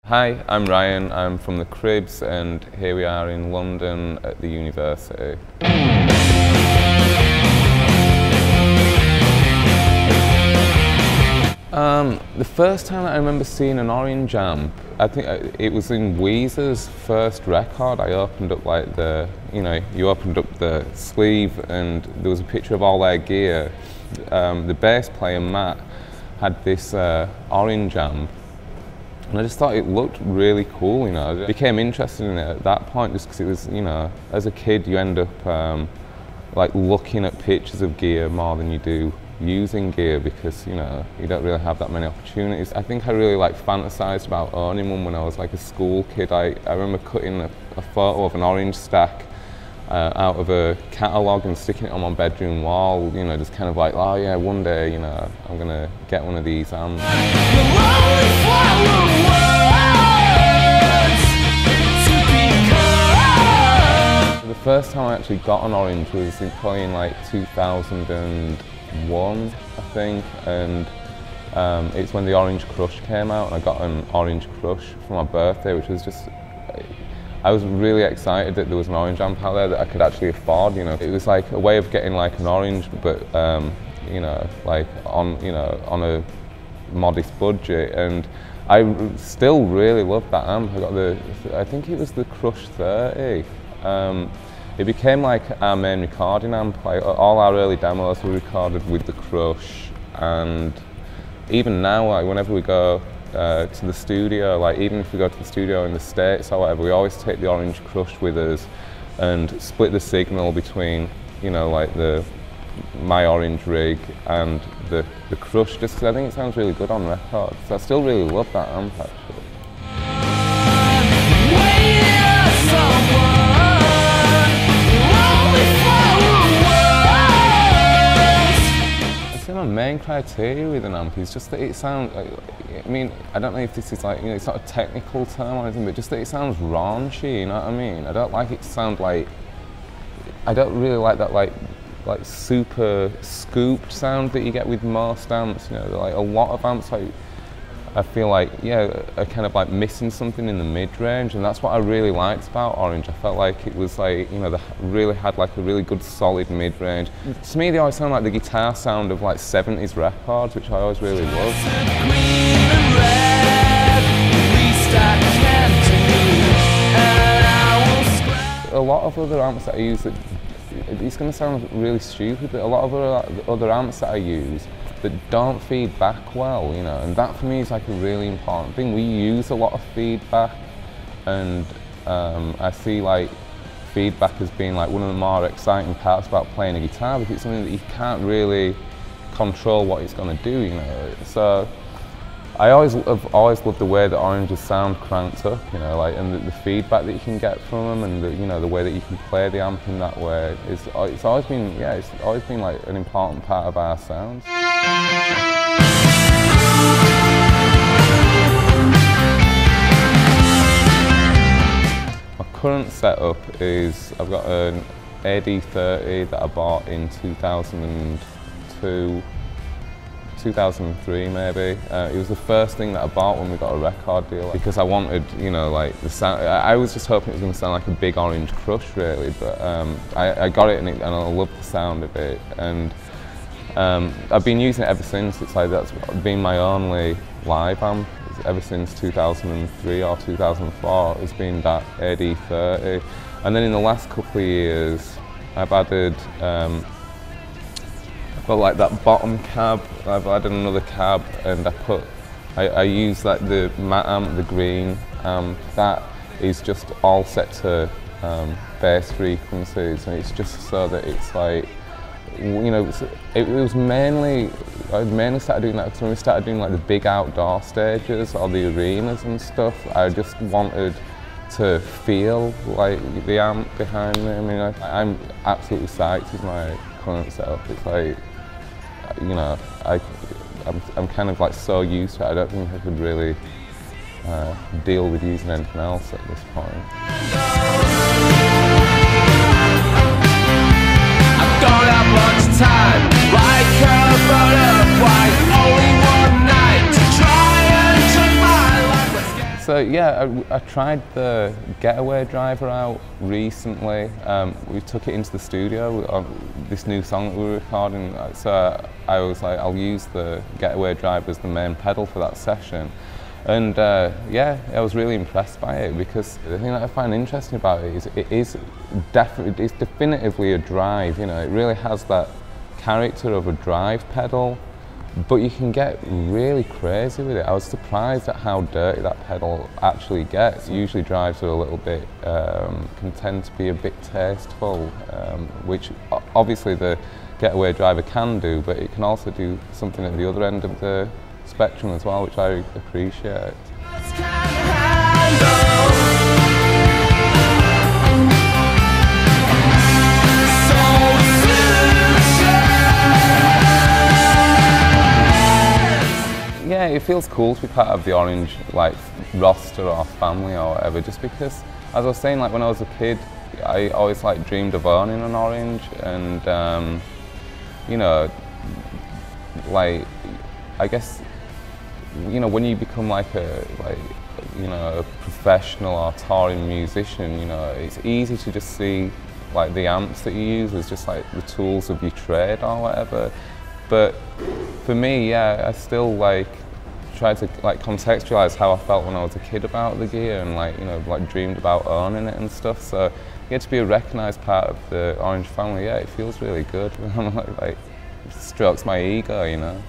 Hi, I'm Ryan, I'm from the Cribs and here we are in London at the university. The first time that I remember seeing an Orange amp, I think it was in Weezer's first record. I opened up like you opened up the sleeve and there was a picture of all their gear. The bass player, Matt, had this Orange amp. And I just thought it looked really cool, I became interested in it at that point just because it was, as a kid you end up like looking at pictures of gear more than you do using gear because, you don't really have that many opportunities. I think I really fantasized about owning one when I was like a school kid. I remember cutting a photo of an Orange stack out of a catalogue and sticking it on my bedroom wall, just kind of like, oh yeah, one day, I'm gonna get one of these amps. The first time I actually got an Orange was probably in like 2001, I think, and it's when the Orange Crush came out, and I got an Orange Crush for my birthday, which was just, I was really excited that there was an Orange amp out there that I could actually afford. It was like a way of getting like an Orange, but like on a modest budget. And I still really loved that amp. I got I think it was the Crush 30. It became like our main recording amp. Like all our early demos were recorded with the Crush, and even now, like whenever we go to the studio, like even if we go to the studio in the States or whatever, we always take the Orange Crush with us and split the signal between, like my Orange rig and the Crush, just because I think it sounds really good on record. So I still really love that amp actually. My main criteria with an amp is just that it sounds, I don't know if this is like, it's not a technical term or anything, but just that it sounds raunchy, you know what I mean? I don't like it to sound like, I don't really like that like super scooped sound that you get with most amps, like a lot of amps, like, I feel like, are kind of like missing something in the mid-range, and that's what I really liked about Orange. I felt like it was like, they really had like a really good solid mid-range. To me, they always sound like the guitar sound of like 70s records, which I always really loved. A lot of other amps that I use, it's going to sound really stupid, but a lot of other amps that I use that don't feed back well, and that for me is like a really important thing. We use a lot of feedback, and I see like feedback as being like one of the more exciting parts about playing a guitar, because it's something that you can't really control what it's going to do, So I have always loved the way that Orange's sound cranked up, and the feedback that you can get from them, and the way that you can play the amp in that way it's always been like an important part of our sounds. My current setup is I've got an AD30 that I bought in 2002. 2003 maybe. It was the first thing that I bought when we got a record deal, because I wanted, like the sound. I was just hoping it was going to sound like a big Orange Crush really, but I got it and I love the sound of it, and I've been using it ever since. It's like that's been my only live amp ever since 2003 or 2004. It's been that AD30, and then in the last couple of years I've added got like that bottom cab, I've added another cab, and I use like the matte amp, the green amp. That is just all set to bass frequencies, and it's just so that it's like, it was mainly, I mainly started doing that because when we started doing like the big outdoor stages or the arenas and stuff, I just wanted to feel like the amp behind me. I'm absolutely psyched with my current setup. It's like, I'm kind of like so used to it, I don't think I could really deal with using anything else at this point. I don't have much time, like a butterfly, only one night to try and turn my life. So yeah, I tried the Getaway Driver out recently. We took it into the studio on this new song that we were recording. So I was like, I'll use the Getaway Driver as the main pedal for that session. And yeah, I was really impressed by it, because the thing that I find interesting about it is it's definitively a drive. You know, it really has that character of a drive pedal, but you can get really crazy with it. I was surprised at how dirty that pedal actually gets. Usually drives are a little bit, can tend to be a bit tasteful, which obviously the Getaway Driver can do, but it can also do something at the other end of the spectrum as well, which I appreciate. Yeah, it feels cool to be part of the Orange roster or family or whatever, just because, as I was saying, when I was a kid, I always dreamed of owning an Orange, and you know, I guess, you know, when you become a professional or touring musician, you know, it's easy to just see the amps that you use as just the tools of your trade or whatever. But for me, yeah, I still try to contextualize how I felt when I was a kid about the gear, and you know, dreamed about owning it and stuff. So yeah, to be a recognised part of the Orange family, yeah, it feels really good. It strokes my ego, you know.